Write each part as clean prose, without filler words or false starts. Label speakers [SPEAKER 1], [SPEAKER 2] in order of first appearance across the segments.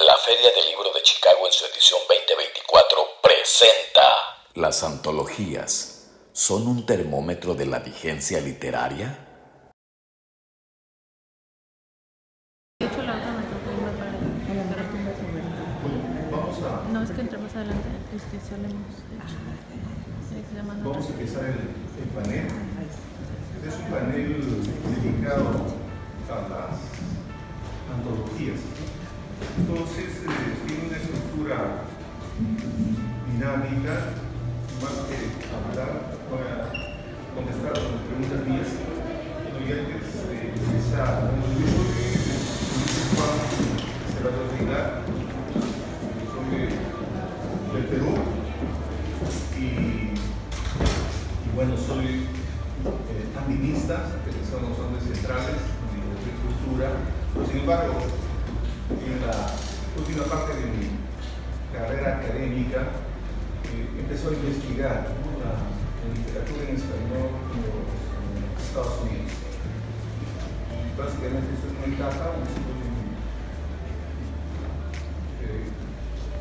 [SPEAKER 1] La Feria del Libro de Chicago en su edición 2024 presenta...
[SPEAKER 2] ¿Las antologías son un termómetro de la vigencia literaria?
[SPEAKER 3] De hecho, la otra me tocó irme para allá. No, es que entre más adelante salimos, de hecho.
[SPEAKER 4] Vamos a empezar el panel. Este es un panel dedicado a las antologías. Entonces, tiene una estructura dinámica, más que hablar, para contestar las preguntas mías. Lo que antes de empezar, se va a olvidar sobre el Perú. Y bueno, soy andinista, que son los Andes centrales, de agricultura, pero sin embargo, en la última parte de mi carrera académica, empezó a investigar la literatura en español en los Estados Unidos. Y básicamente esto es una etapa donde estoy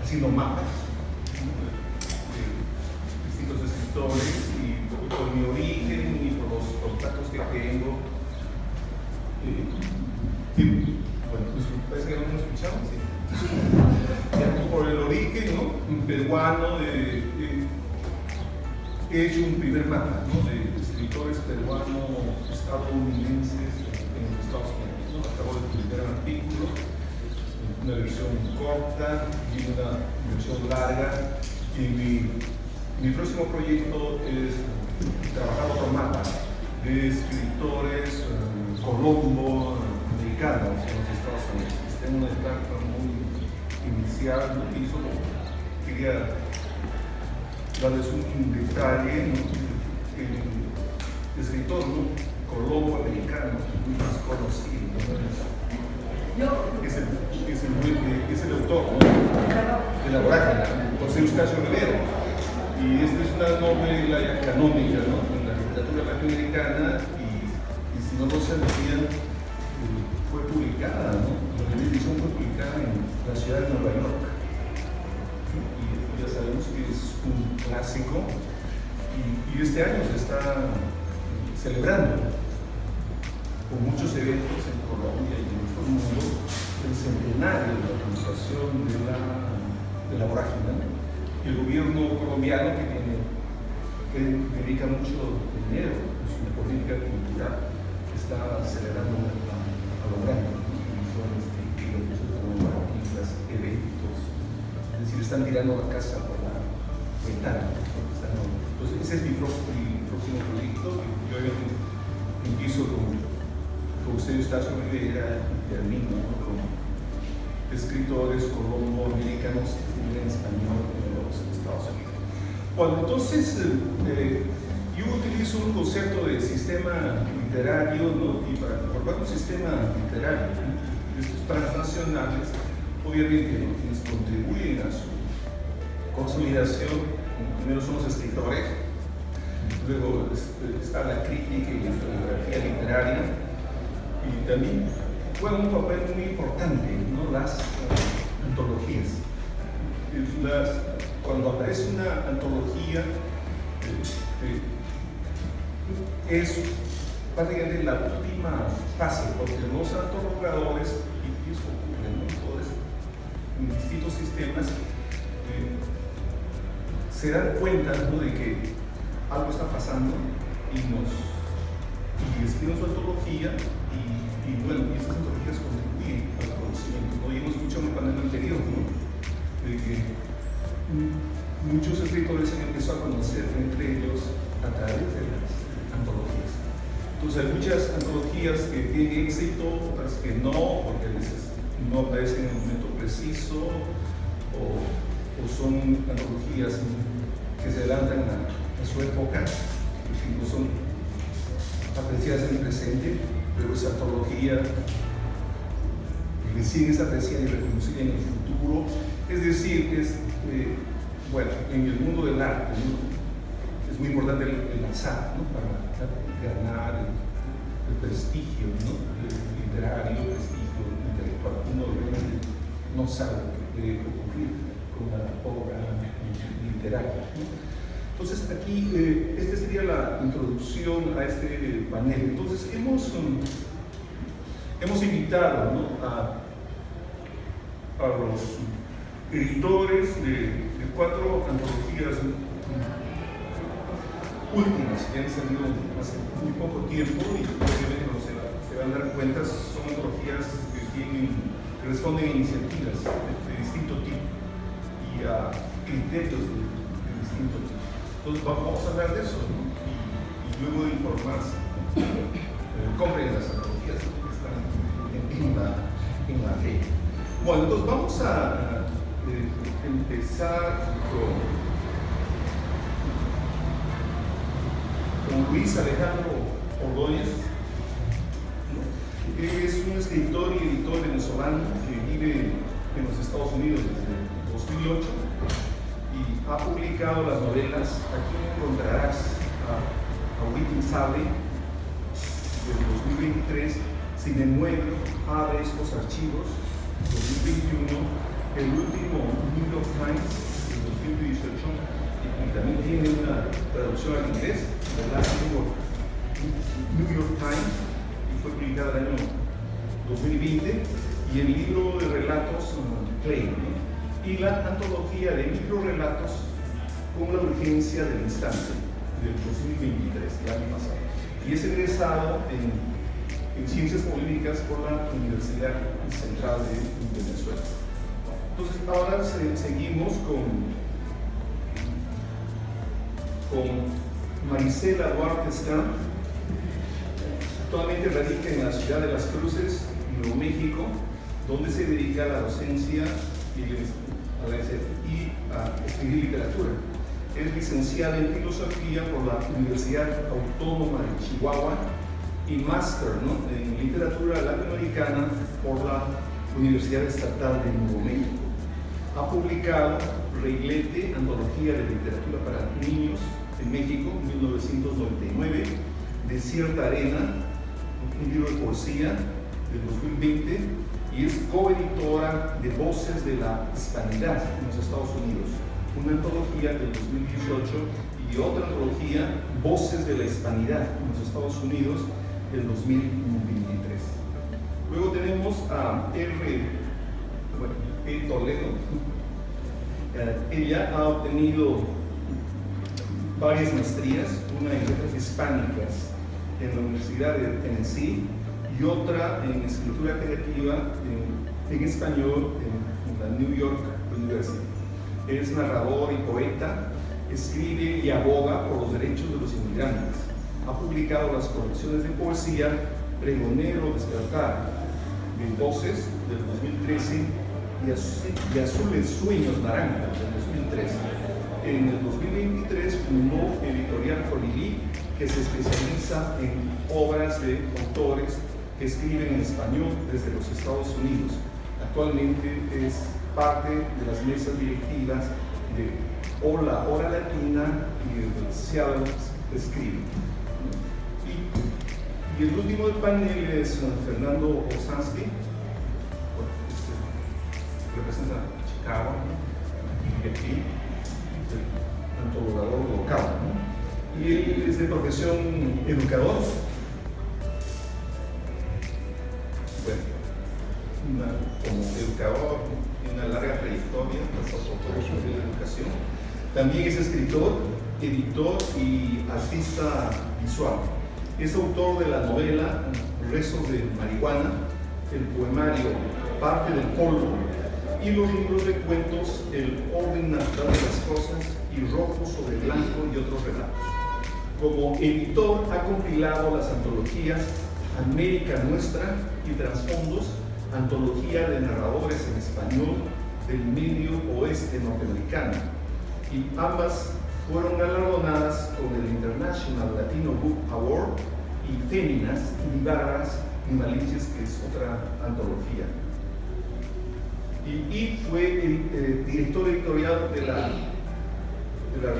[SPEAKER 4] haciendo mapas distintos escritores y por mi origen y por los contactos que tengo. Bueno, pues parece que no nos escuchamos, ¿sí? Por el origen, ¿no? Un peruano, he hecho un primer mapa, ¿no? De escritores peruanos estadounidenses en los Estados Unidos, ¿no? Acabo de publicar un artículo, una versión corta y una versión larga, y mi próximo proyecto es trabajar otro mapa de escritores colombo-americanos en los Estados Unidos. Está en una etapa muy inicial, ¿no? Y solo quería darles un detalle, ¿no? El escritor, ¿no? Colombo-americano, muy desconocido, ¿no? Es el autor, ¿no? De La Vorágine, José Eustacio Rivero. Y esta es una novela ya canónica, ¿no? En la literatura latinoamericana, y si no lo sabían, fue publicada, ¿no? La edición fue publicada en la ciudad de Nueva York. Y ya sabemos que es un clásico, y este año se está celebrando con muchos eventos en Colombia y en todo el mundo el centenario de la publicación de la Vorágine, ¿no? El gobierno colombiano, que dedica mucho dinero en su política cultural, está celebrando a lo grande, ¿no? Eventos, es decir, están tirando la casa por la ventana. Entonces, ese es mi próximo proyecto. Yo empiezo con José Eustacio Rivera y termino, ¿no? Con escritores colombo-americanos en español en los Estados Unidos. Bueno, entonces yo utilizo un concepto de sistema literario, ¿no? Y para formar un sistema literario, ¿no? Estos transnacionales, obviamente, ¿no? Quienes contribuyen a su consolidación, primero son los escritores, luego está la crítica y la historiografía literaria, y también juegan un papel muy importante, ¿no? Las antologías. Cuando aparece una antología, es prácticamente la última fase, porque los antologadores, y eso ocurre, ¿no? En distintos sistemas, se dan cuenta, ¿no? De que algo está pasando y escriben su antología, y bueno, y estas antologías contribuyen al conocimiento, ¿no? Y hemos escuchado en el panel anterior, ¿no? De que muchos escritores han empezado a conocer entre ellos a través de las antologías. Entonces hay muchas antologías que tienen éxito, otras que no, porque a veces no aparecen en el momento preciso, o son antologías que se adelantan a su época, que no son apreciadas en el presente, pero esa antología recién es apreciada y reconocida en el futuro. Es decir, bueno, en el mundo del arte, ¿no? Es muy importante el azar, ¿no? Para ganar el prestigio, ¿no? Literario, el prestigio intelectual. Uno realmente no sabe lo que puede ocurrir con una obra literaria, ¿no? Entonces aquí, esta sería la introducción a este panel. Entonces hemos invitado, ¿no?, a los editores de 4 antologías últimas que han salido hace muy poco tiempo y obviamente se van a dar cuenta, son antologías que responden a iniciativas de distinto tipo y a criterios de distinto tipo. Entonces vamos a hablar de eso, ¿no? Y luego de informarse, compren las antologías que están en la red. Bueno, entonces vamos a empezar con Luis Alejandro Ordóñez. Él es un escritor y editor venezolano que vive en los Estados Unidos desde 2008 y ha publicado las novelas. Aquí encontrarás a Within Sable del 2023, Si me muero, abre estos archivos, 2021, el último New York Times del 2018, y también tiene una traducción al inglés, The Last New York Times, y fue publicada el año 2020, y el libro de relatos Clay, ¿no?, y la antología de microrelatos Con la urgencia del instante del 2023, el año pasado, y es egresado en Ciencias Políticas por la Universidad Central de Venezuela. Entonces ahora seguimos con Marisela Duarte Stamp. Actualmente radica en la ciudad de Las Cruces, Nuevo México, donde se dedica a la docencia y a escribir literatura. Es licenciada en Filosofía por la Universidad Autónoma de Chihuahua y máster, ¿no?, en Literatura Latinoamericana por la Universidad Estatal de Nuevo México. Ha publicado Reglete, Antología de Literatura para Niños en México, 1999, Desierta Arena, un libro de poesía del 2020, y es coeditora de Voces de la Hispanidad en los Estados Unidos, una antología del 2018 y otra antología, Voces de la Hispanidad en los Estados Unidos, del 2023. Luego tenemos a P. Toledo. Ella ha obtenido varias maestrías, una en letras hispánicas en la Universidad de Tennessee y otra en escritura creativa en español en la New York University. Es narrador y poeta, escribe y aboga por los derechos de los inmigrantes. Ha publicado las colecciones de poesía Pregonero Despertar de Voces del 2013 y Azules Sueños Naranja del 2013. En el 2023 fundó Editorial Colibrí, que se especializa en obras de autores que escriben en español desde los Estados Unidos. Actualmente es parte de las mesas directivas de Hola Hora Latina y de Seattle Escribe. Y el último del panel es Fernando Osansky, representa Chicago, y aquí, el antologador local, ¿no? Y él es de profesión educador. Bueno, como educador, tiene una larga trayectoria, pasó por la educación. También es escritor, editor y artista visual. Es autor de la novela Rezos de Marihuana, el poemario Parte del Polvo y los libros de cuentos El orden natural de las cosas y Rojo sobre Blanco y otros relatos. Como editor ha compilado las antologías América Nuestra y Trasfondos, antología de narradores en español del medio oeste norteamericano, y ambas fueron galardonadas con el International Latino Book Award y Féminas y Bárbaras y Malicias, que es otra antología. Y fue director editorial de las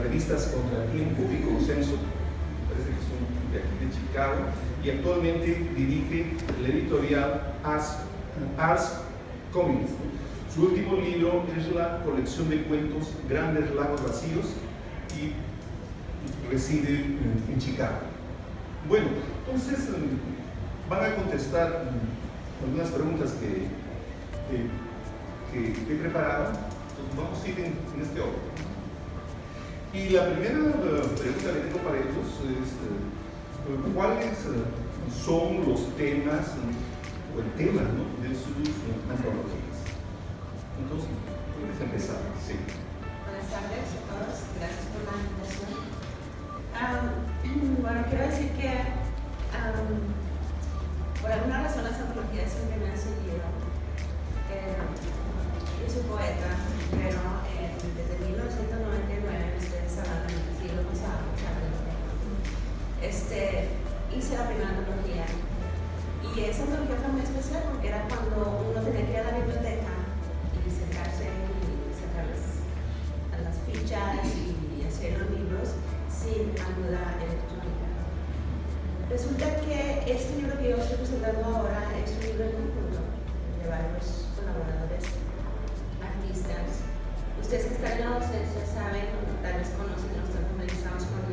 [SPEAKER 4] revistas Contratiempo y Consenso, parece que son de aquí de Chicago, y actualmente dirige la editorial Ars Comics, Su último libro es la colección de cuentos Grandes Lagos Vacíos y reside en Chicago. Bueno, entonces van a contestar algunas preguntas que he preparado. Entonces vamos a ir en este orden. Y la primera pregunta que tengo para ellos es ¿cuáles son los temas o el tema, ¿no?, de sus antologías? Entonces, puedes empezar. Sí.
[SPEAKER 5] Buenas tardes a todos, gracias por la invitación. Bueno, quiero decir que por alguna razón las antologías siempre me han seguido. Yo soy poeta, pero desde 1999 estoy desarrollando el siglo pasado, hice la primera antología. Y esa antología fue muy especial porque era cuando uno tenía que ir a la biblioteca y sentarse y sacar las fichas y hacer los libros sin ayuda electrónica. Resulta que este libro que yo estoy presentando ahora es un libro en conjunto de varios colaboradores, artistas. Ustedes que están en la docencia saben, tal vez conocen, no están familiarizados con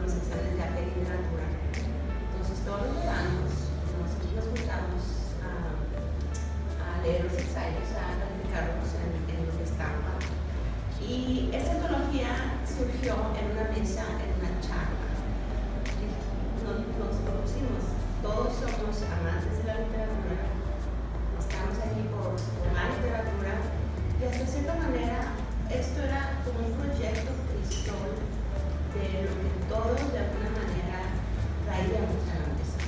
[SPEAKER 5] los secciones de arte y literatura. Entonces todos los veranos nosotros nos juntamos a leer los ensayos, a practicarlos en lo que estampa. Y esta antología surgió en una mesa, en una charla. Nos propusimos, todos somos amantes de la literatura, estamos aquí por la literatura, y hasta cierta manera esto era como un proyecto crisol de lo que todos de alguna manera traíamos a la mesa.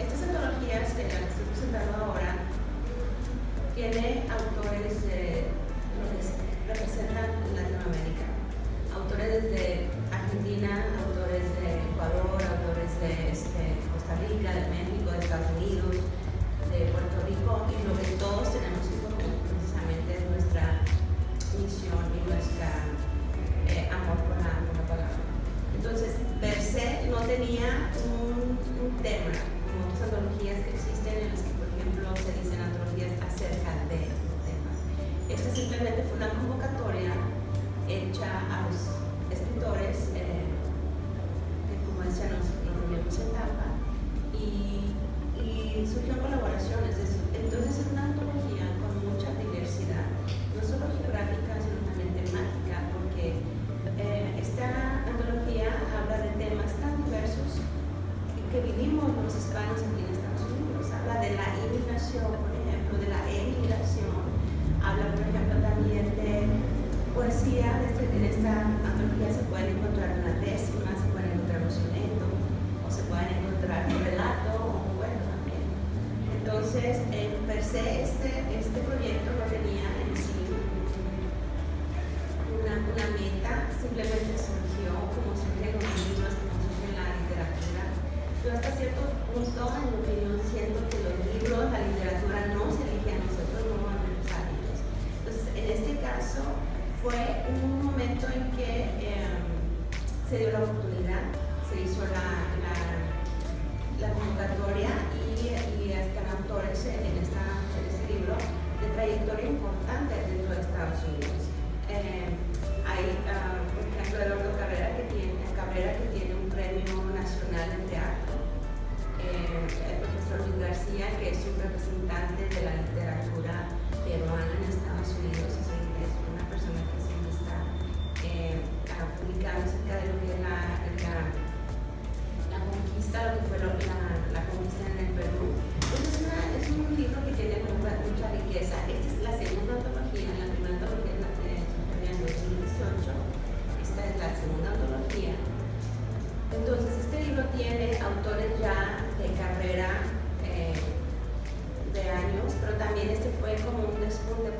[SPEAKER 5] Estas antologías que las estoy presentando ahora tiene autores lo que representan Latinoamérica, autores desde Argentina, autores de Ecuador, autores de Costa Rica, de México, de Estados Unidos, de Puerto Rico, y lo que todos tenemos en común precisamente es nuestra misión y nuestro amor por la palabra. Entonces, per se no tenía un tema, como otras antologías que existen en las que, por ejemplo, se dicen antologías acerca de temas. Esta simplemente fue una convocatoria hecha a los escritores que, como decía, nos reunimos en Tampa y surgieron colaboraciones. Entonces es una antología con mucha diversidad, no solo geográfica, sino también temática, porque esta antología habla de temas tan diversos que vivimos los hispanos aquí en Estados Unidos. Habla de la inmigración, por ejemplo, de la emigración, habla, por ejemplo, también de poesía. En esta antología se pueden encontrar una décima, se pueden encontrar un soneto, o se pueden encontrar un relato o un cuento también. Entonces, per se, este proyecto no tenía en sí una meta, simplemente surgió como surgen los libros, como surge la literatura. Yo hasta cierto punto, en mi opinión, siento que los libros, la literatura no se elige a nosotros, no a nuestros hábitos. Entonces, en este caso, fue un momento en que se dio la oportunidad, se hizo la convocatoria y están autores en este libro de trayectoria importante dentro de Estados Unidos. Hay, por ejemplo, Eduardo Cabrera que tiene un premio nacional de teatro, el profesor Luis García, que es un representante de la literatura peruana en Estados Unidos, es una persona que siempre está publicando acerca de lo que es la conquista, lo que fue la conquista en el Perú. Entonces es un libro que tiene mucha riqueza. Esta es la segunda antología, la primera antología es la que en 2018, esta es la segunda antología. Entonces este libro tiene autores ya de carrera de años, pero también este fue como un despunte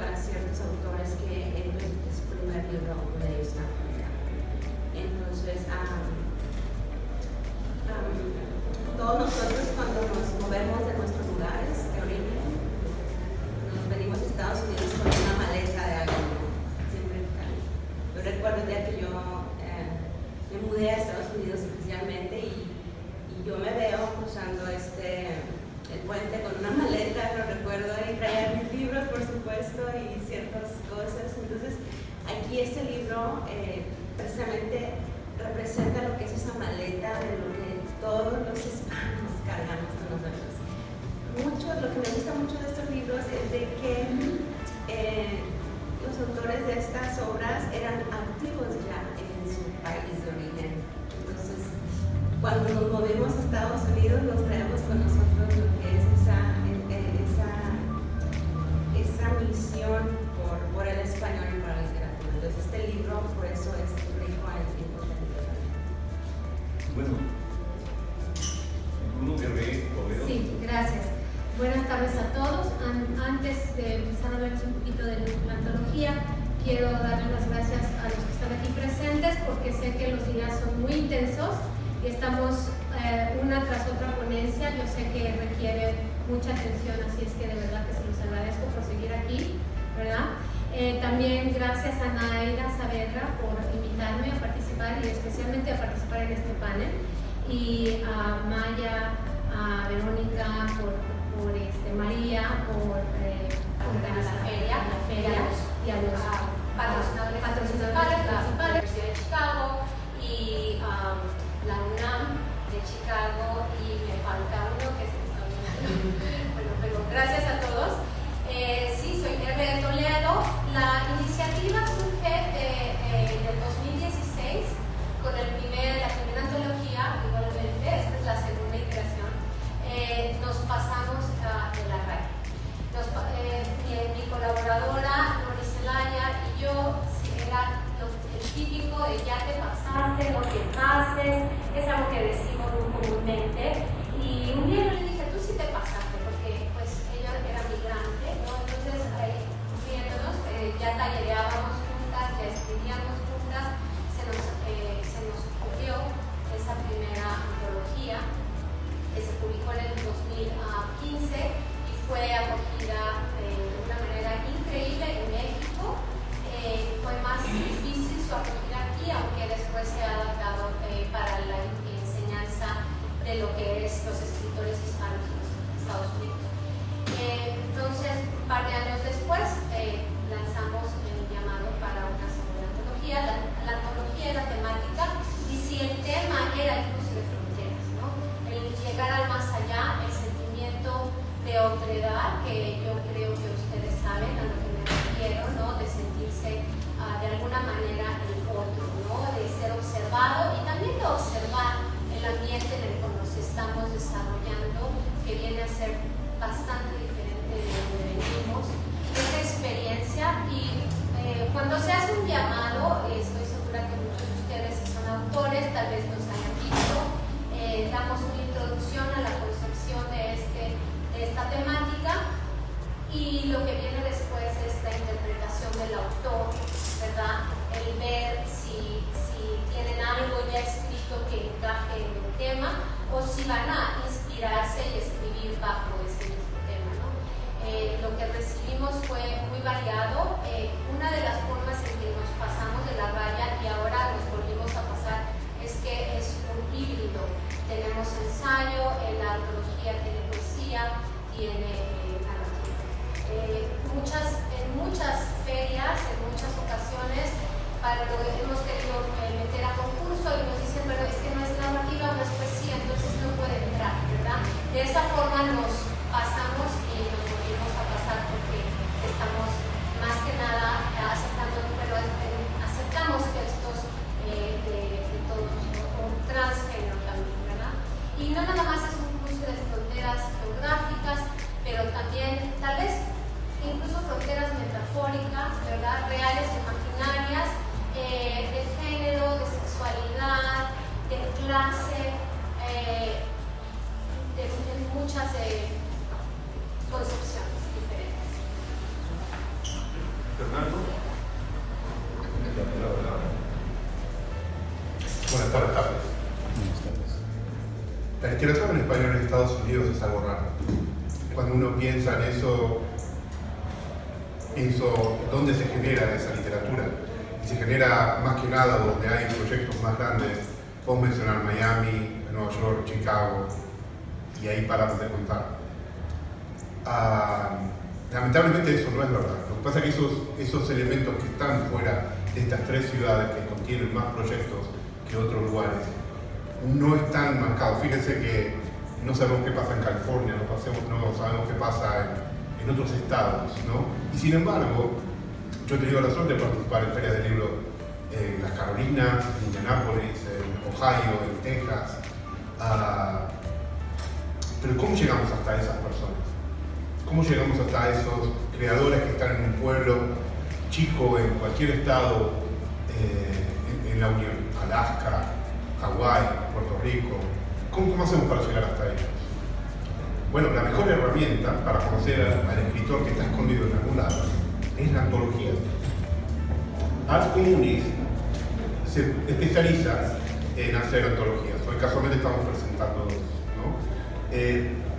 [SPEAKER 5] y este libro precisamente representa lo que es esa maleta de lo que todos los hispanos cargamos con nosotros. Lo que me gusta mucho de estos libros es de que los autores de estas obras eran activos ya en su país de origen. Entonces, cuando nos movemos a Estados Unidos, nos traemos con nosotros lo que es esa misión por el español y por la literatura. Entonces, este libro, por eso es rico en importante.
[SPEAKER 4] Bueno, uno que ve o veo.
[SPEAKER 6] Sí, gracias. Buenas tardes a todos. Antes de empezar a hablarles un poquito de la antología, quiero darles las gracias a los que están aquí presentes porque sé que los días son muy intensos y estamos una tras otra ponencia. Yo sé que requiere mucha atención, así es que de verdad que se los agradezco por seguir aquí, ¿verdad? También gracias a Naira Saavedra por invitarme a participar y especialmente a participar en este panel, y a Maya, a Verónica, por María, por organizar la feria y a los patrocinadores principales, la Universidad de Chicago y la UNAM de Chicago, y me falta uno que se me está olvidando. Bueno, pero gracias a todos. Sí, soy Herbe de Toledo. La iniciativa surge en el 2016 con la primera antología, igualmente, esta es la segunda iteración. Nos pasamos de la radio. Mi colaboradora, Nori Zelaya, y yo, era el típico de ya te pasaste, lo que pases, es algo que decimos muy comúnmente. Y un día yo le dije, tú sí te pasaste, porque pues ella era migrante, ¿no? Entonces, viéndonos, ya tallereábamos juntas, ya escribíamos juntas, se nos ocurrió esa primera antología que se publicó en el 2015 y fue acogida de una manera increíble en México. Fue más difícil su acogida aquí, aunque después se ha adaptado para la enseñanza de lo que es los escritores hispanos en los Estados Unidos. Entonces, un par de años después, lanzamos el llamado para una segunda antología. La antología era temática, y si el tema era el cruce de fronteras, ¿no? El llegar al más allá, el sentimiento de otredad, que yo creo que ustedes saben a lo que me refiero, ¿no? De sentirse de alguna manera el otro, ¿no? De ser observado y también de observar el ambiente en el que nos estamos desarrollando, que viene a ser bastante diferente de donde venimos. Esa experiencia, y cuando se hace un llamado, estoy segura que muchos de ustedes son autores, tal vez nos hayan visto, damos una introducción a la concepción de esta temática, y lo que viene después es la interpretación del autor, ¿verdad? El ver si tienen algo ya escrito que encaje en el tema o si van a inspirarse y escribir bajo ese mismo tema, ¿no? Lo que recibimos fue muy variado. Una de las formas en que nos pasamos de la raya y ahora nos volvimos a pasar es que es un híbrido. Tenemos ensayo, la antología tiene poesía, tiene narrativa. En muchas ferias, en muchas ocasiones, para lo que hemos querido meter a concurso, y nos dicen, pero es que no es narrativa, no es poesía, entonces no puede entrar, ¿verdad? De esa forma nos pasamos y nos volvimos a pasar porque estamos más que nada aceptamos textos de todos, o transgénero también, ¿verdad? Y no nada más es un cruce de fronteras geográficas, pero también tal vez incluso fronteras metafóricas, ¿verdad? Reales o imaginarias, de género, de sexualidad, de clase, de muchas concepciones diferentes.
[SPEAKER 4] Fernando.
[SPEAKER 7] Buenas tardes. La literatura en español en Estados Unidos es algo raro. Cuando uno piensa en eso, pienso dónde se genera esa literatura. Y se genera más que nada donde hay proyectos más grandes. Puedo mencionar Miami, Nueva York, Chicago, y ahí paramos de contar. Lamentablemente eso no es verdad. Lo que pasa es que esos elementos que están fuera de estas 3 ciudades que contienen más proyectos que otros lugares no están marcados. Fíjense que no sabemos qué pasa en California, no sabemos qué pasa en otros estados, ¿no? Y sin embargo, yo he tenido la suerte de participar en ferias de libros en las Carolinas, en Indianápolis, en Ohio, en Texas. Pero ¿cómo llegamos hasta esas personas? ¿Cómo llegamos hasta esos creadores que están en un pueblo chico, en cualquier estado en la Unión? Alaska, Hawái, Puerto Rico. ¿Cómo hacemos para llegar hasta ellos? Bueno, la mejor herramienta para conocer al escritor que está escondido en algún lado es la antología. Ars Communis se especializa en hacer antologías. Hoy casualmente estamos presentando dos, ¿no?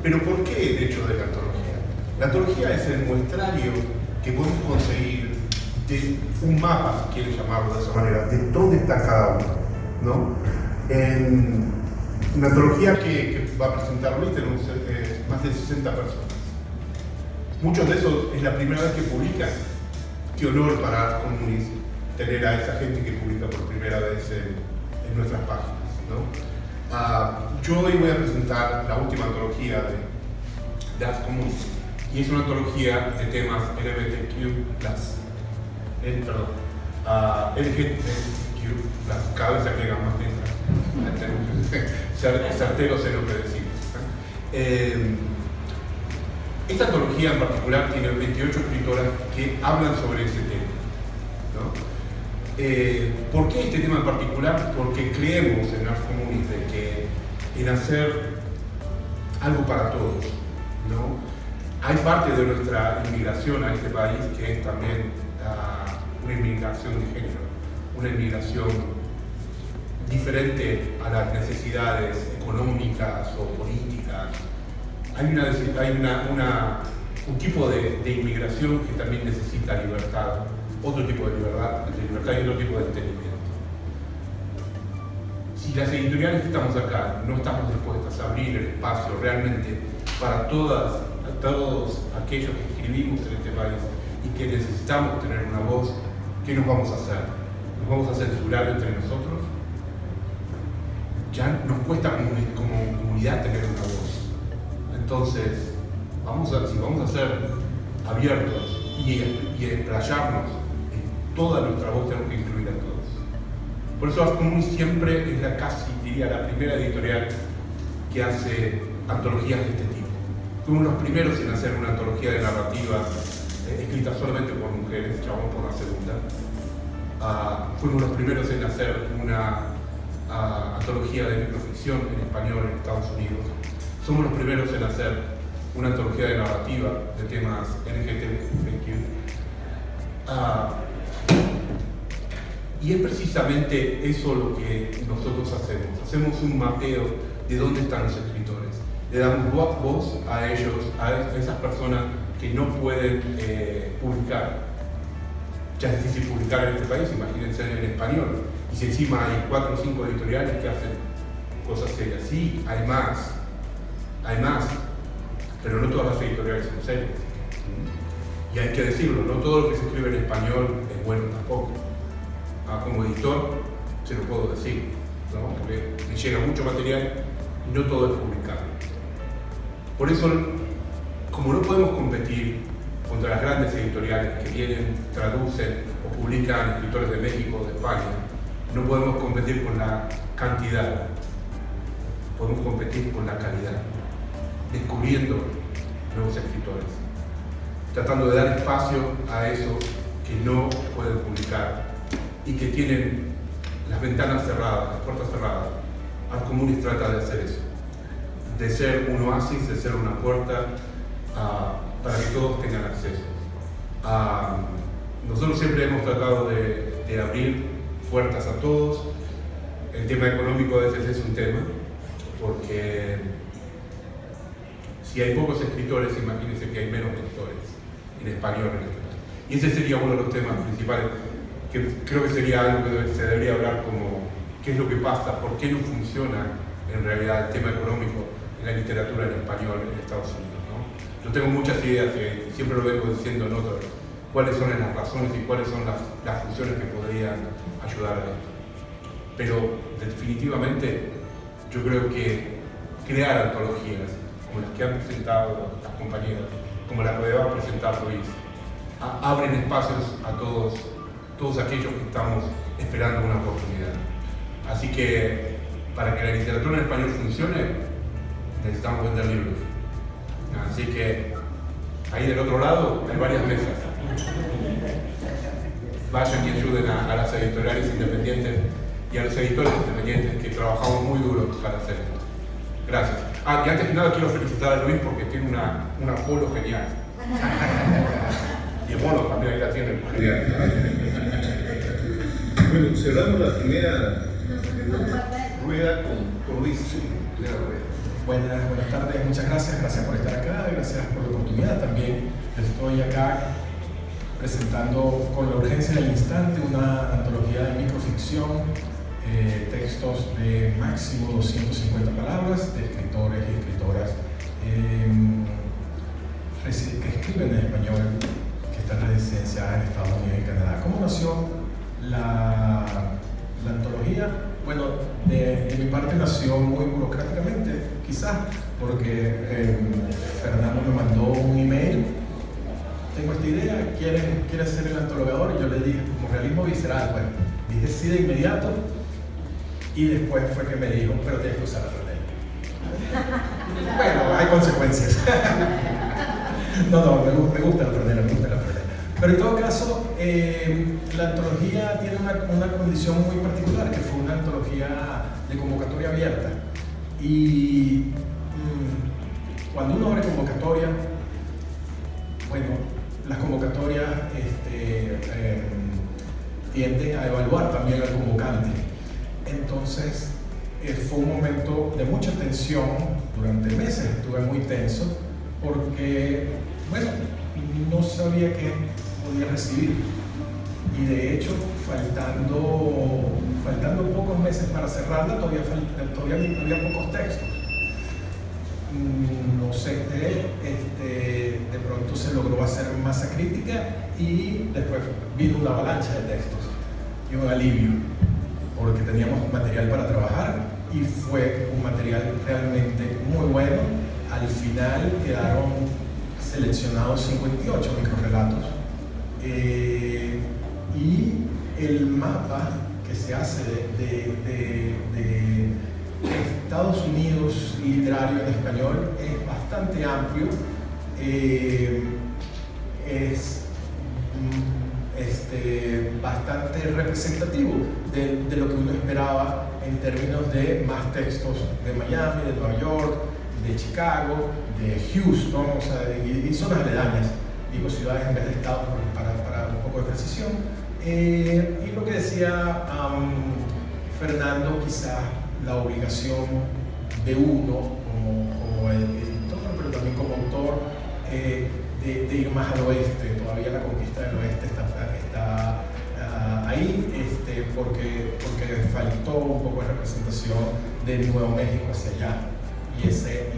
[SPEAKER 7] Pero ¿por qué el hecho de la antología? La antología es el muestrario que podemos conseguir de un mapa, si quieren llamarlo de esa manera, de dónde está cada uno, ¿no? En una antología que va a presentar Luis tenemos más de 60 personas. Muchos de esos es la primera vez que publican. Qué honor para Ars Communis tener a esa gente que publica por primera vez en nuestras páginas, ¿no? Yo hoy voy a presentar la última antología de Ars Communis y es una antología de temas LGBTQ+. LGBTQ+, cada vez se agregan más letras. Certeros en lo que decimos. Esta antología en particular tiene 28 escritoras que hablan sobre ese tema, ¿no? ¿Por qué este tema en particular? Porque creemos en Ars Communis de que en hacer algo para todos, ¿no? Hay parte de nuestra inmigración a este país que es también una inmigración de género, una inmigración diferente a las necesidades económicas o políticas. Hay un tipo de inmigración que también necesita libertad, otro tipo de libertad y otro tipo de entendimiento. Si las editoriales que estamos acá no estamos dispuestas a abrir el espacio realmente para todos aquellos que escribimos en este país y que necesitamos tener una voz, ¿qué nos vamos a hacer? ¿Nos vamos a censurar entre nosotros? Ya nos cuesta como comunidad tener una voz. Entonces, si vamos a ser abiertos y explayarnos en toda nuestra voz, tenemos que incluir a todos. Por eso Ars Communis siempre es la primera editorial que hace antologías de este tipo. Fuimos los primeros en hacer una antología de narrativa escrita solamente por mujeres, ya vamos por la segunda. Fuimos los primeros en hacer una antología de microficción en español en Estados Unidos. Somos los primeros en hacer una antología de narrativa de temas LGBTQ. Y es precisamente eso lo que nosotros hacemos. Hacemos un mapeo de dónde están los escritores. Le damos voz a ellos, a esas personas que no pueden publicar. Ya es difícil publicar en este país, imagínense en español. Y si encima hay 4 o 5 editoriales que hacen cosas serias. Sí, hay más, pero no todas las editoriales son serias. Y hay que decirlo, no todo lo que se escribe en español es bueno tampoco. Como editor, se lo puedo decir, ¿no? Porque me llega mucho material y no todo es publicable. Por eso, como no podemos competir contra las grandes editoriales que vienen, traducen o publican escritores de México o de España, no podemos competir con la cantidad, podemos competir con la calidad, descubriendo nuevos escritores, tratando de dar espacio a esos que no pueden publicar y que tienen las ventanas cerradas, las puertas cerradas. Ars Communis trata de hacer eso, de ser un oasis, de ser una puerta para que todos tengan acceso. Nosotros siempre hemos tratado de abrir puertas a todos. El tema económico a veces es un tema, porque si hay pocos escritores, imagínense que hay menos lectores en español en este país. Y ese sería uno de los temas principales, que creo que sería algo que se debería hablar, como qué es lo que pasa, por qué no funciona en realidad el tema económico en la literatura en español en Estados Unidos, ¿no? Yo tengo muchas ideas, que siempre lo vengo diciendo en cuáles son las razones y cuáles son las funciones que podrían ayudar a esto. Pero definitivamente yo creo que crear antologías como las que han presentado las compañeras, como la que va a presentar Luis, abren espacios a todos aquellos que estamos esperando una oportunidad. Así que para que la literatura en español funcione, necesitamos vender libros. Así que ahí del otro lado hay varias mesas. Vayan y ayuden a las editoriales independientes y a los editores independientes que trabajamos muy duro para hacer esto. Gracias. Y antes que nada quiero felicitar a Luis porque tiene una polo genial. Y el mono también ahí la tiene.
[SPEAKER 4] Bueno, cerramos la primera rueda con Luis.
[SPEAKER 8] Buenas tardes, muchas gracias por estar acá, gracias por la oportunidad también. Estoy acá presentando con la urgencia del instante una antología de microficción, textos de máximo 250 palabras de escritores y escritoras que escriben en español, que están residenciadas en Estados Unidos y Canadá. ¿Cómo nació la antología? Bueno, de mi parte nació muy burocráticamente, quizás, porque Fernando me mandó un email. Tengo esta idea, ¿quiere ser el antologador? Y yo le dije, como realismo visceral, bueno, dije sí de inmediato. Y después fue que me dijo, pero tienes que usar la franela. Bueno, hay consecuencias. No, me gusta la franela, Pero en todo caso, la antología tiene una condición muy particular, que fue una antología de convocatoria abierta. Y cuando uno abre convocatoria, bueno, las convocatorias tienden a evaluar también al convocante. Entonces, fue un momento de mucha tensión. Durante meses estuve muy tenso porque, bueno, no sabía qué podía recibir. Y de hecho, faltando pocos meses para cerrarla, todavía había pocos textos. No sé, de pronto se logró hacer masa crítica y después vino una avalancha de textos y un alivio, porque teníamos material para trabajar y fue un material realmente muy bueno. Al final quedaron seleccionados 58 microrelatos y el mapa que se hace de Estados Unidos literario en español es bastante amplio, es bastante representativo de lo que uno esperaba en términos de más textos de Miami, de Nueva York, de Chicago, de Houston, o sea, y zonas aledañas, digo ciudades en vez de estados para un poco de precisión. Y lo que decía Fernando, quizás la obligación de uno como editor, pero también como autor, de ir más al oeste. Todavía la conquista del oeste está ahí, porque faltó un poco de representación de Nuevo México hacia allá, y ese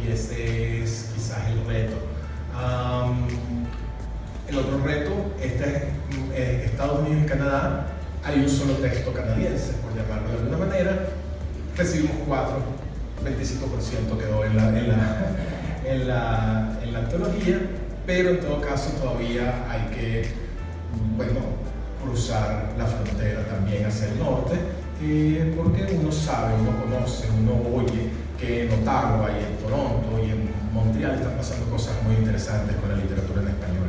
[SPEAKER 8] es quizás el reto. El otro reto, Estados Unidos y Canadá, hay un solo texto canadiense, por llamarlo de alguna manera. Recibimos 4, 25% quedó en la antología, pero en todo caso todavía hay que, bueno, cruzar la frontera también hacia el norte, porque uno sabe, uno conoce, uno oye que en Ottawa y en Toronto y en Montreal están pasando cosas muy interesantes con la literatura en español,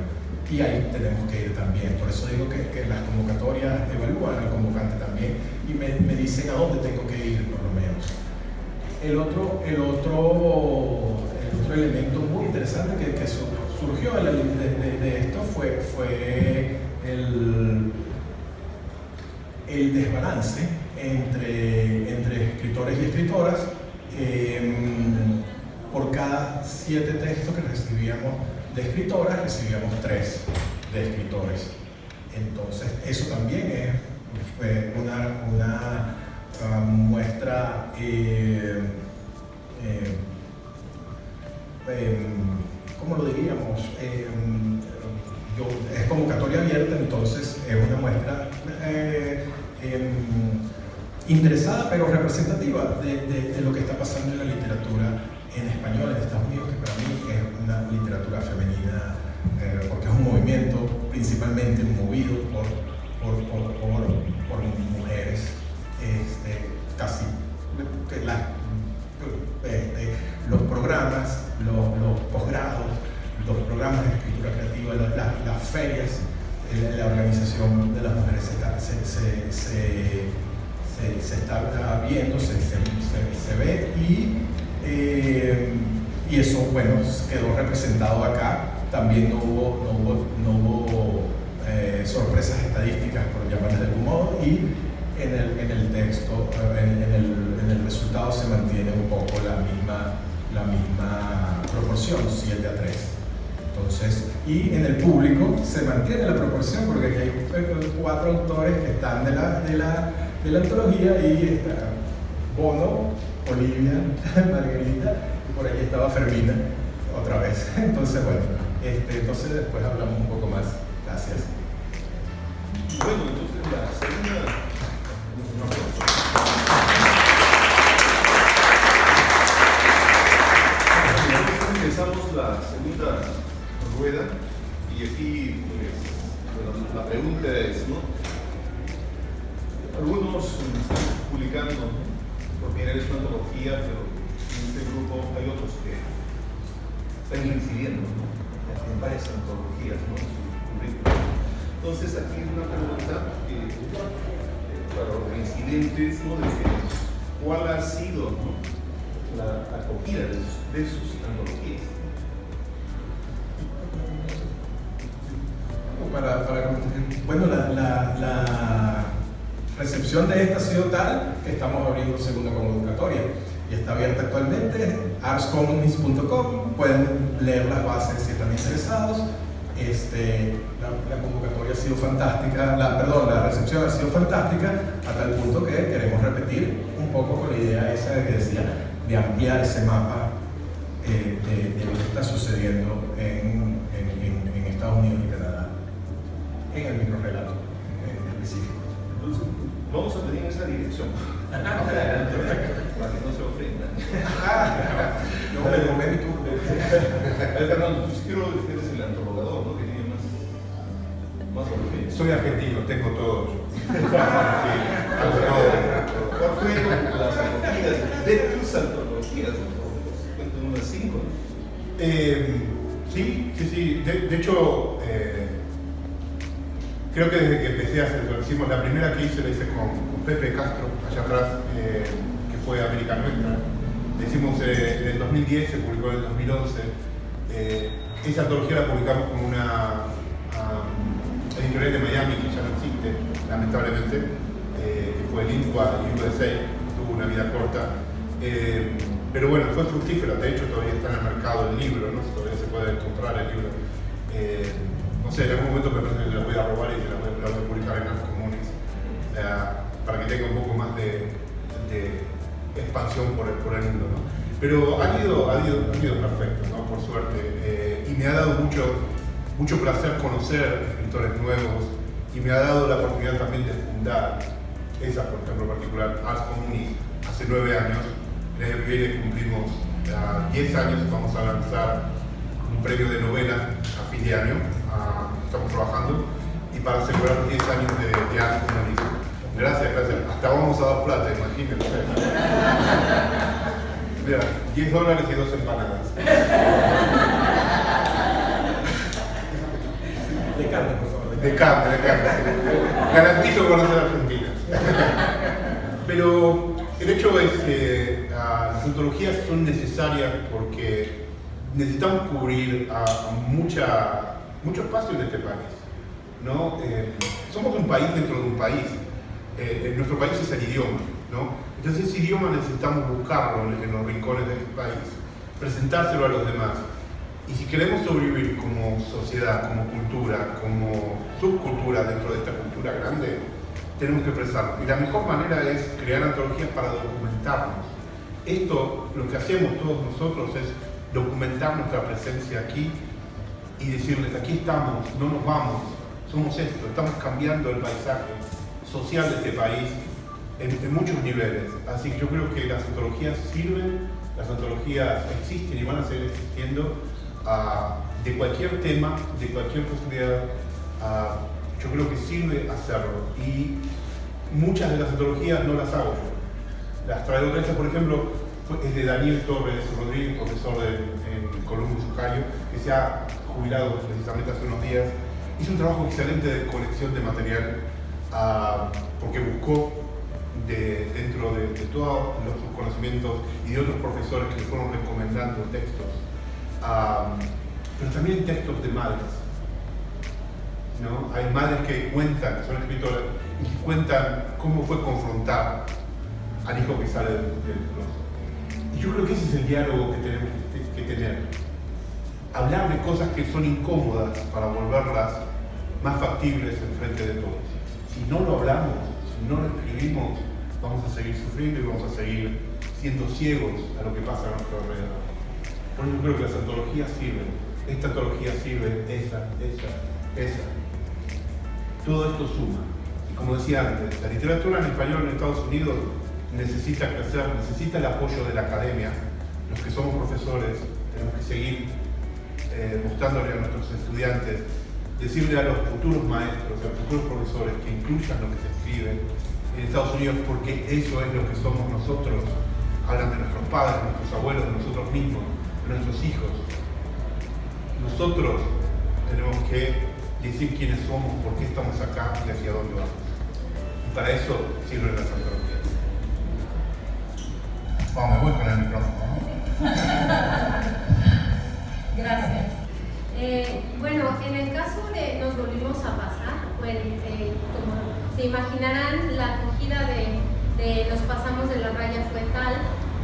[SPEAKER 8] y ahí tenemos que ir también. Por eso digo que las convocatorias evalúan al convocante también y me dicen a dónde tengo que ir, por lo menos. El otro elemento muy interesante que surgió de esto fue el desbalance entre escritores y escritoras. Por cada 7 textos que recibíamos de escritoras, recibíamos 3 de escritores. Entonces, eso también fue una muestra, ¿cómo lo diríamos? es convocatoria abierta, entonces es una muestra interesada pero representativa de lo que está pasando en la literatura en español en Estados Unidos, que para mí es una literatura femenina, porque es un movimiento principalmente movido por mujeres, casi los programas, los posgrados, los programas de escritura creativa, las ferias, la organización de las mujeres se está viendo, se ve y eso, bueno, quedó representado acá. También no hubo sorpresas estadísticas, por llamarles de algún modo, y en el texto, en el resultado se mantiene un poco la misma proporción, 7 a 3. Entonces, y en el público se mantiene la proporción porque aquí hay 4 autores que están de la antología, y está Bono, Olivia, Margarita, y por ahí estaba Fermina otra vez. Entonces, bueno, entonces después hablamos un poco más. Gracias.
[SPEAKER 4] Bueno, entonces la segunda... Empezamos la segunda rueda y aquí pues, la pregunta es, ¿no? Algunos están publicando por primera vez una antología, pero en este grupo hay otros que están incidiendo, ¿no? En varias antologías, ¿no? En su currículum. Entonces aquí es una pregunta para los reincidentes, ¿no? De cuál ha sido, ¿no? la acogida de sus antologías.
[SPEAKER 8] Bueno, la recepción de esta ha sido tal que estamos abriendo segunda convocatoria y está abierta actualmente. artscommons.com, pueden leer las bases si están interesados. La convocatoria ha sido fantástica, la recepción ha sido fantástica, a tal punto que queremos repetir un poco con la idea esa de que decía, de ampliar ese mapa de lo que está sucediendo en Estados Unidos y Canadá, en el microrrelato en específico.
[SPEAKER 4] Entonces, vamos a pedir esa dirección. Para que no se ofendan.
[SPEAKER 8] Yo me tomé mi turno.
[SPEAKER 4] Fernando, pues quiero que eres el antologador, ¿no? Que tiene más origen.
[SPEAKER 7] Soy argentino, tengo todo.
[SPEAKER 4] ¿Cuál fueron las antologías de tus antologías? Cuéntanos unas 5. Sí. De hecho, creo que desde que empecé a hacer, la primera que hice la hice con Pepe Castro, allá atrás, que fue América Nuestra. La hicimos en el 2010, se publicó en el 2011. Esa antología la publicamos con una editorial de Miami que ya no existe, lamentablemente, que fue Lingua USA, tuvo una vida corta. Pero bueno, fue fructífera, de hecho todavía está en el mercado el libro, ¿no? Todavía se puede comprar el libro. No sé, en algún momento me parece que la voy a robar y la voy a publicar en Arts Comunes, para que tenga un poco más de expansión por el mundo, ¿no? Pero ha ido perfecto, ¿no? Por suerte, y me ha dado mucho placer conocer escritores nuevos, y me ha dado la oportunidad también de fundar esa, por ejemplo, en particular, Arts Comunes, hace 9 años. El año que viene cumplimos 10 años, vamos a lanzar un premio de novela a fin de año, estamos trabajando, y para celebrar 10 años de Arts Comunes. Gracias. Hasta vamos a dar plata, imagínense. Mira, $10 y 2 empanadas.
[SPEAKER 8] De carne, por favor.
[SPEAKER 7] De carne. Garantizo conocer Argentina. Pero el hecho es que las antologías son necesarias porque necesitamos cubrir a mucho espacio en este país, ¿no? Somos un país dentro de un país. Nuestro país es el idioma, ¿no? Entonces ese idioma necesitamos buscarlo en los rincones de este país, presentárselo a los demás. Y si queremos sobrevivir como sociedad, como cultura, como subcultura dentro de esta cultura grande, tenemos que expresarlo. Y la mejor manera es crear antologías para documentarnos. Esto, lo que hacemos todos nosotros es documentar nuestra presencia aquí y decirles, aquí estamos, no nos vamos, somos esto, estamos cambiando el paisaje social de este país en muchos niveles. Así que yo creo que las antologías sirven, las antologías existen y van a seguir existiendo de cualquier tema, de cualquier posibilidad. Yo creo que sirve hacerlo y muchas de las antologías no las hago yo. Las traigo. Esta, por ejemplo, es de Daniel Torres Rodríguez, profesor en Columbus, Ohio, que se ha jubilado precisamente hace unos días. Hizo un trabajo excelente de colección de material porque buscó dentro de todos los conocimientos y de otros profesores que le fueron recomendando textos, pero también textos de madres, ¿no? Hay madres que cuentan, que son escritoras, y que cuentan cómo fue confrontar al hijo que sale del closet. Y yo creo que ese es el diálogo que tenemos que tener. Hablar de cosas que son incómodas para volverlas más factibles en frente de todos. Si no lo hablamos, si no lo escribimos, vamos a seguir sufriendo y vamos a seguir siendo ciegos a lo que pasa a nuestro alrededor. Por eso creo que las antologías sirven. Esta antología sirve, esa. Todo esto suma. Y como decía antes, la literatura en español en Estados Unidos necesita crecer, necesita el apoyo de la academia. Los que somos profesores tenemos que seguir mostrándole a nuestros estudiantes, decirle a los futuros maestros, a los futuros profesores que incluyan lo que se escribe en Estados Unidos, porque eso es lo que somos nosotros. Hablan de nuestros padres, de nuestros abuelos, de nosotros mismos, de nuestros hijos. Nosotros tenemos que decir quiénes somos, por qué estamos acá y hacia dónde vamos. Y para eso sirven las antologías. Vamos, me voy con el micrófono.
[SPEAKER 6] Gracias. Bueno, en el caso de nos volvimos a pasar, pues, como se imaginarán, la acogida de Nos pasamos de la raya fue tal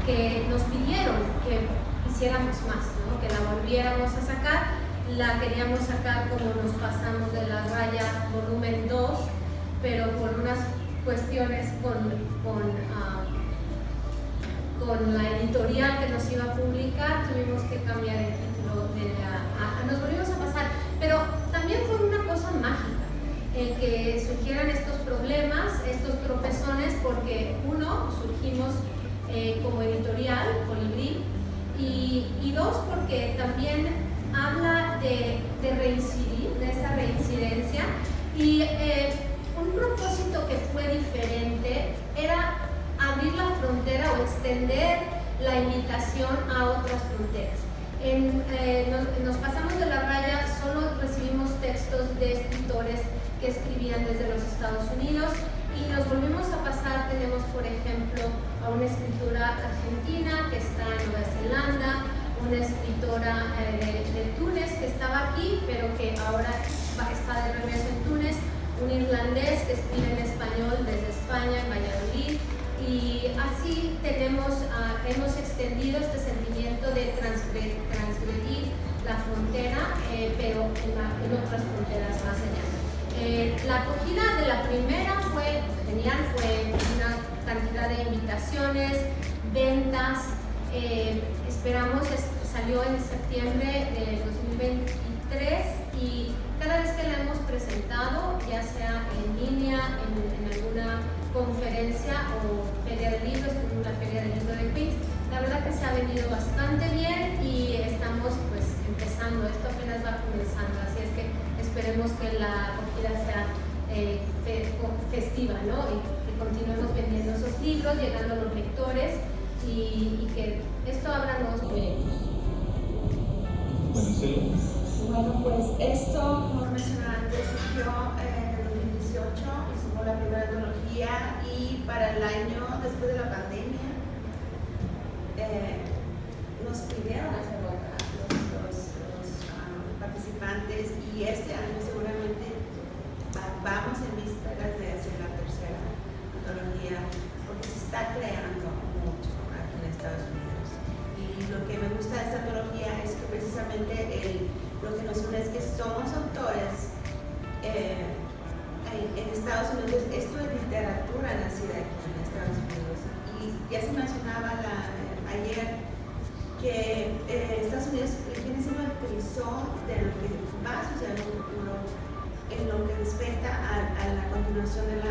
[SPEAKER 6] que nos pidieron que hiciéramos más, ¿no? Que la volviéramos a sacar. La queríamos sacar como Nos pasamos de la raya volumen 2, pero por unas cuestiones con la editorial que nos iba a publicar, tuvimos que cambiar el título de nos volvimos a pasar. Pero también fue una cosa mágica el que surgieran estos problemas, estos tropezones, porque uno, surgimos como editorial, Colibrí, y dos, porque también habla de reincidir, de esa reincidencia, y un propósito que fue diferente era abrir la frontera o extender la invitación a otras fronteras. Nos pasamos de la raya, solo recibimos textos de escritores que escribían desde los Estados Unidos, y nos volvimos a pasar. Tenemos, por ejemplo, a una escritora argentina que está en Nueva Zelanda, una escritora de Túnez que estaba aquí, pero que ahora está de regreso en Túnez, un irlandés que escribe en español desde España, en Valladolid, y así hemos extendido este sentimiento de transgredir la frontera, pero en otras fronteras más allá. La acogida de la primera fue genial, fue una cantidad de invitaciones, ventas. Esperamos, salió en septiembre del 2023, y cada vez que la hemos presentado, ya sea en línea, en alguna conferencia o feria de libros, como la feria del libro de Queens, la verdad que se ha vendido bastante bien y estamos pues empezando, esto apenas va comenzando, así es que esperemos que la acogida sea festiva, ¿no? Y que continuemos vendiendo esos libros, llegando a los lectores, y que esto abra nuevos proyectos.
[SPEAKER 5] Bueno, pues esto, como mencionaba antes, surgió en el 2018, hicimos la primera antología, y para el año después de la pandemia nos pidieron hacer otra los participantes, y este año seguramente vamos en vísperas de hacer la tercera antología, porque se está creando mucho aquí en Estados Unidos. Y lo que me gusta de esta antología es que precisamente lo que nos une es que somos autores en Estados Unidos. Esto es literatura nacida aquí en Estados Unidos. Y ya se mencionaba ayer que Estados Unidos viene siendo el crisol de lo que va a suceder en lo que respecta a la continuación del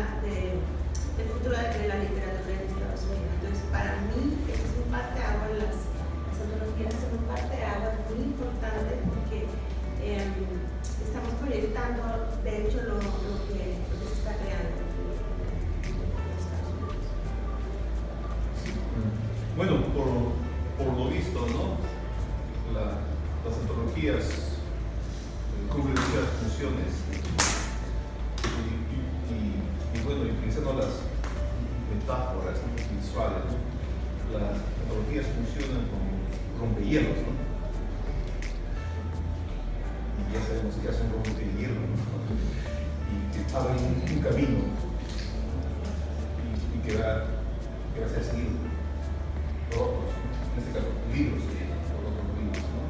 [SPEAKER 5] futuro de la literatura en Estados Unidos. Entonces, para mí, es un parteaguas, las antologías son un parteaguas muy importante porque estamos proyectando, de hecho, lo que se está creando en Estados Unidos.
[SPEAKER 4] Bueno, por lo visto, ¿no? Las antologías cumplen muchas funciones y bueno, utilizando las metáforas, ¿no?, visuales, ¿no? Las antologías funcionan como rompehielos, ¿no? Y ya sabemos que hacen rompehielo, ¿no? Y que abren un camino y que va a ser seguido por otros, ¿no? En este caso libros, por otros libros, ¿no?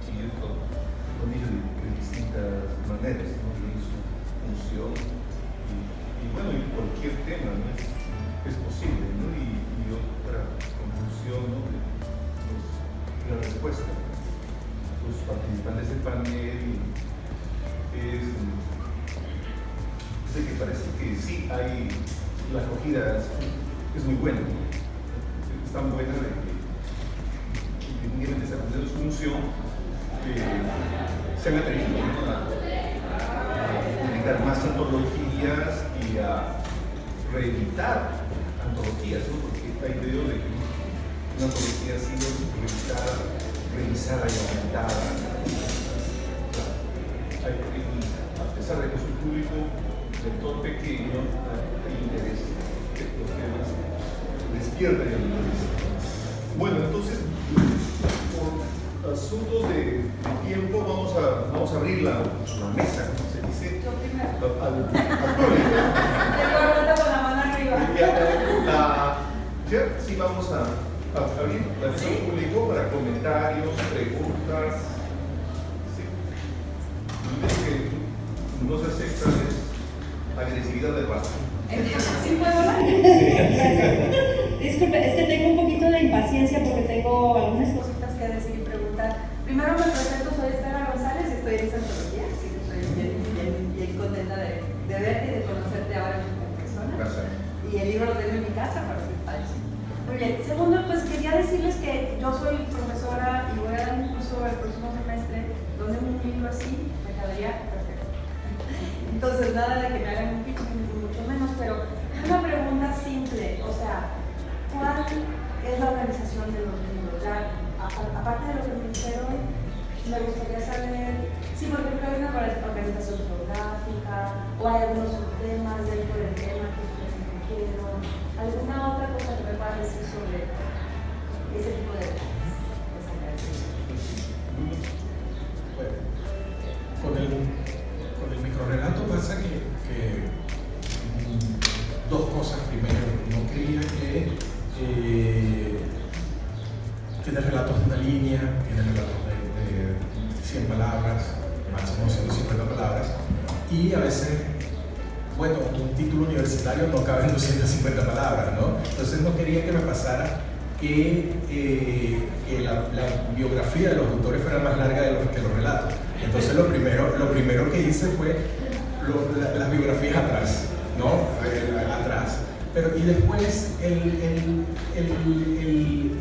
[SPEAKER 4] Y esto lo han dicho de distintas maneras, ¿no? Y su función y bueno, y cualquier tema, ¿no? es posible, ¿no? Y otra conclusión, ¿no? La respuesta los participantes del panel es que parece que sí hay, la acogida es muy buena, ¿no? Es tan buena de que independientemente está cumpliendo su función, se han atrevido, ¿no?, a publicar más antologías y a reeditar antologías, ¿no? Porque hay idea de que una antología ha sido revisada y aumentada. A pesar de que es un público de todo pequeño, hay interés que los temas despiertan el interés. Bueno, entonces, por asuntos de tiempo, vamos a abrir la mesa, como se dice, al público.
[SPEAKER 9] Con la mano arriba.
[SPEAKER 4] Sí, vamos a abrir la mesa al público para comentarios, preguntas. Sí. Lo que no se acepta es agresividad de raza.
[SPEAKER 9] ¿Sí puedo hablar? Disculpe, es que tengo un poquito de impaciencia porque tengo algunas cositas que decir y preguntar. Primero me presento, soy Estela González y estoy en Santología, así que estoy bien contenta de verte y de conocerte ahora en persona.
[SPEAKER 4] Gracias.
[SPEAKER 9] Y el libro lo tengo en mi casa para ser padre. Muy bien. Segundo, pues quería decirles que yo soy profesora y voy a dar un curso el próximo semestre donde un libro así me quedaría perfecto. Entonces, nada de que me hagan un pitch, mucho menos, pero una pregunta simple, o sea, ¿cuál es la organización de los libros? Ya, aparte de lo que me dijeron, me gustaría saber si, por ejemplo, hay una organización geográfica o hay algunos subtemas dentro del tema que ustedes escogieron, alguna otra cosa que me pueda decir sobre ese tipo de detalles.
[SPEAKER 8] Bueno, con el microrrelato pasa que dos cosas. Primero, no creía que tiene relatos de una línea, tiene relatos de 100 palabras, máximo 150 palabras, y a veces, bueno, un título universitario no cabe en 250 palabras, ¿no? Entonces no quería que me pasara que la biografía de los autores fuera más larga que los relatos. Entonces lo primero que hice fue las biografías atrás, ¿no? Atrás. Y después el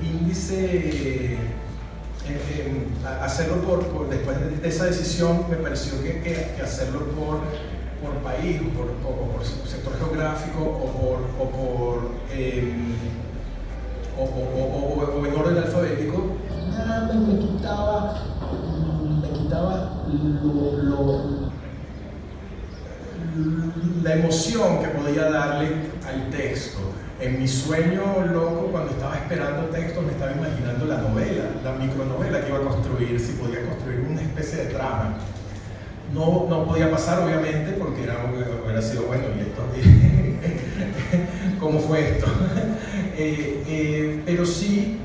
[SPEAKER 8] índice, hacerlo después de esa decisión, me pareció que hacerlo por país, o por sector geográfico, o en orden alfabético, me quitaba la emoción que podía darle al texto. En mi sueño loco, cuando estaba esperando texto, me estaba imaginando la novela, la micronovela que iba a construir, si podía construir una especie de trama. No podía pasar, obviamente, porque hubiera sido, bueno, ¿y esto? ¿Cómo fue esto? Pero sí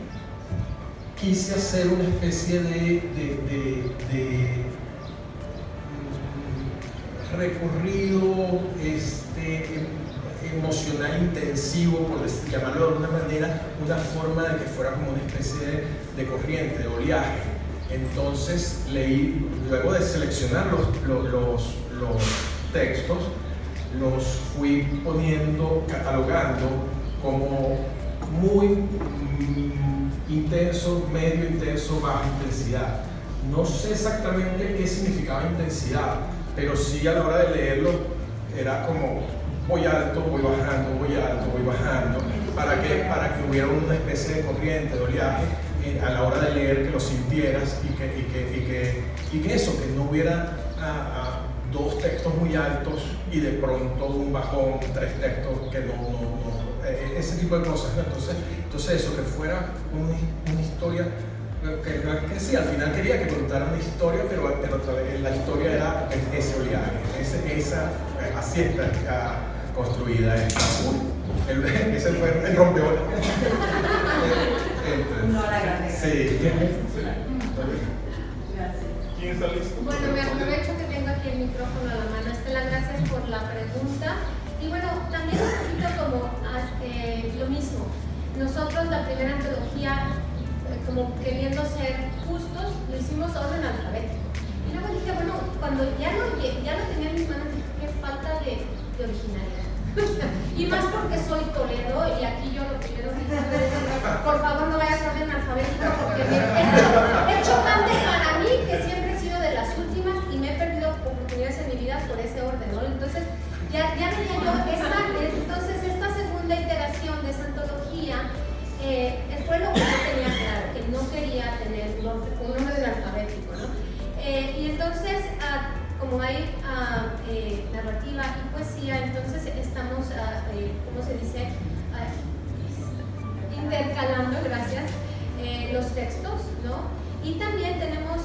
[SPEAKER 8] quise hacer una especie de recorrido emocional intensivo, por llamarlo de alguna manera, una forma de que fuera como una especie de corriente, de oleaje. Entonces leí, luego de seleccionar los textos, los fui poniendo, catalogando como muy intenso, medio intenso, baja intensidad. No sé exactamente qué significaba intensidad, pero sí a la hora de leerlo era como voy alto, voy bajando, voy alto, voy bajando, para que hubiera una especie de corriente, de oleaje a la hora de leer, que lo sintieras y que eso, que no hubiera dos textos muy altos y de pronto un bajón, tres textos que ese tipo de cosas, ¿no? Entonces eso, que fuera una historia, que sí, al final quería que contara una historia, pero otra vez la historia era ese oleaje, así está construida esta. Ese fue el rompeolas.
[SPEAKER 9] No la grabé.
[SPEAKER 8] Sí.
[SPEAKER 4] ¿Quién está listo?
[SPEAKER 6] Bueno, me aprovecho que tengo aquí el micrófono a la mano. Estela, gracias por la pregunta. Y bueno, también un poquito como lo mismo. Nosotros la primera antología, como queriendo ser justos, lo hicimos orden alfabético. Y luego dije, bueno, cuando ya lo tenía en mis manos, dije, qué falta de originalidad. Y más porque soy Toledo y aquí yo lo primero que hice es por favor no vayas a orden alfabético porque es chocante para mí, que siempre he sido de las últimas y me he perdido oportunidades en mi vida por ese orden, ¿no? Entonces ya venía yo, esta segunda iteración de esa antología fue lo que yo tenía claro, que no quería tener un orden alfabético, ¿no? Y entonces como hay narrativa y poesía, entonces estamos, ¿cómo se dice? Intercalando, gracias, los textos, ¿no? Y también tenemos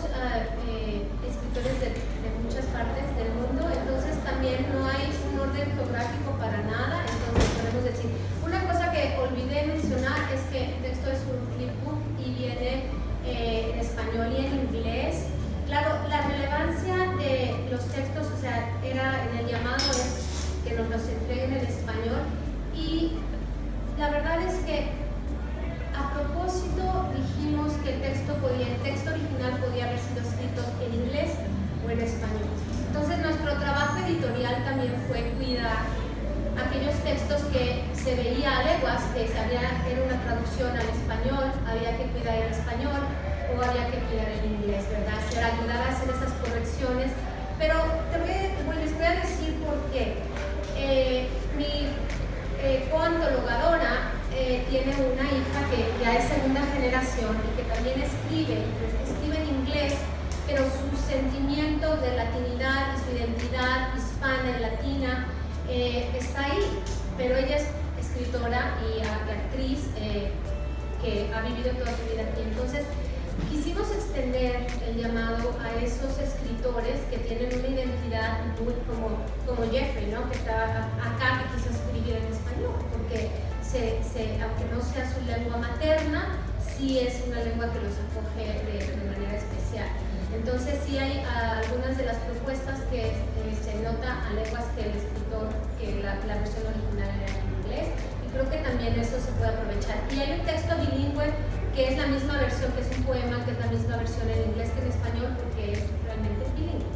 [SPEAKER 6] escritores de muchas partes del mundo, entonces también no hay un orden geográfico para nada, entonces podemos decir. Una cosa que olvidé mencionar es que el texto es un flipbook y viene en español y en inglés. Claro, la relevancia de los textos, o sea, era en el llamado es que nos los entreguen en español, y la verdad es que a propósito dijimos que el texto original podía haber sido escrito en inglés o en español. Entonces nuestro trabajo editorial también fue cuidar aquellos textos que se veía a leguas, que era una traducción al español, había que cuidar el español, o había que cuidar el inglés, ¿verdad? Ayudar a hacer esas correcciones. Pero les voy a decir por qué. Mi coantologadora tiene una hija que ya es segunda generación y que también escribe en inglés, pero su sentimiento de latinidad y su identidad hispana y latina está ahí. Pero ella es escritora y actriz que ha vivido toda su vida aquí. Entonces, quisimos extender el llamado a esos escritores que tienen una identidad muy como Jeffrey, ¿no? Que está acá, que quiso escribir en español, porque aunque no sea su lengua materna, sí es una lengua que los acoge de manera especial. Entonces sí hay algunas de las propuestas que se nota a leguas que el escritor, que la versión original era en inglés, y creo que también eso se puede aprovechar. Y hay un texto bilingüe que es la misma versión, que es un poema, que es la misma versión en inglés que en español, porque es realmente bilingüe.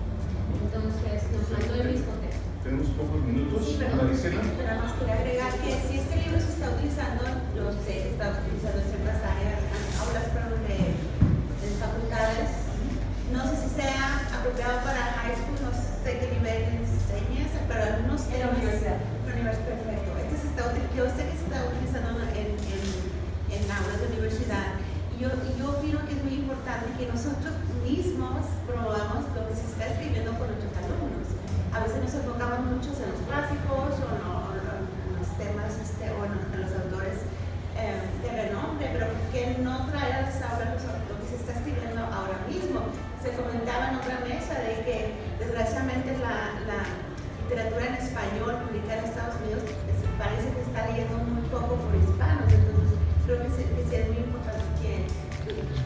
[SPEAKER 6] Entonces nos mandó el mismo texto.
[SPEAKER 4] Tenemos pocos minutos.
[SPEAKER 5] Sí, pero nada más quería agregar que si este libro se está utilizando, lo sé, se está utilizando en ciertas áreas, aulas de facultades. No sé si sea apropiado para high school, no sé qué nivel enseñas, pero algunos
[SPEAKER 9] en la universidad.
[SPEAKER 5] Perfecto. Yo sé que se está utilizando en aulas de universidad. Y yo opino que es muy importante que nosotros mismos promovamos lo que se está escribiendo por nuestros alumnos. A veces nos enfocamos mucho en los clásicos o en los temas o en los autores de renombre, pero que no trae a las aulas lo que se está escribiendo ahora mismo. Se comentaba en otra mesa de que desgraciadamente la literatura en español publicada en Estados Unidos parece que está leyendo muy poco por hispanos, entonces creo que sí es muy importante que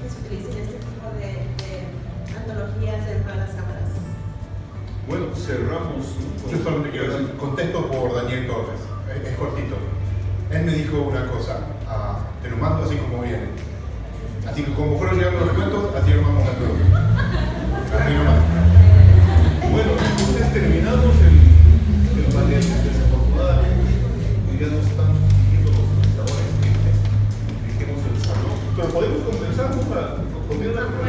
[SPEAKER 5] se utilicen este tipo de antologías dentro de las cámaras.
[SPEAKER 4] Bueno, cerramos.
[SPEAKER 7] Yo solamente quiero decir, contesto por Daniel Torres, es cortito. Él me dijo una cosa, te lo mando así como viene. Así que como fueron llegando los cuentos, así armamos la pelota. Así nomás.
[SPEAKER 4] Bueno, entonces terminamos el panel. Desafortunadamente, ya no están siguiendo los espectadores que dejemos el salón. Pero podemos conversar, ¿no? Para continuar la